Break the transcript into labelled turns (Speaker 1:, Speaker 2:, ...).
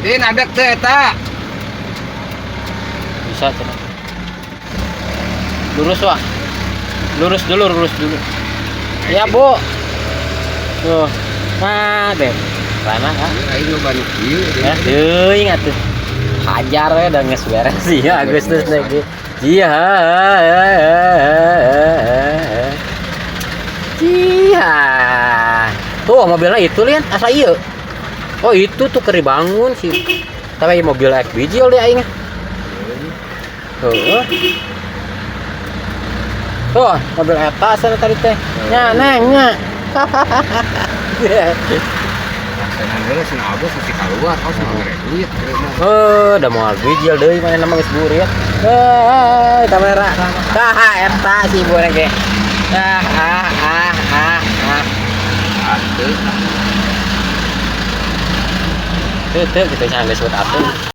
Speaker 1: Din ada teh eta.
Speaker 2: Bisa cenah. Lurus wah. Lurus dulu. Ya, Bu. Tuh. Nah, deh. Sana kan.
Speaker 1: Aing nu banu ieu.
Speaker 2: Ya, teuing atuh. Hajar we da geus beres sih ya Agustus lagi. Iya. Iya. Tuh mobilnya itu lian asa ieu. Oh, itu tuh keri bangun sih. Tapi mobil ek biji oli aing. Tuh. Tuh, mobil eta sana tadi teh. Nya, neng, nya.
Speaker 1: Senang geus cenah abos mesti keluar kau sama mere duit.
Speaker 2: Udah mau biji deui mana nama geus burit. Kamera. Tah eta si buret ge.
Speaker 1: Atuh.
Speaker 2: Tuh kita jangan disebut atuh.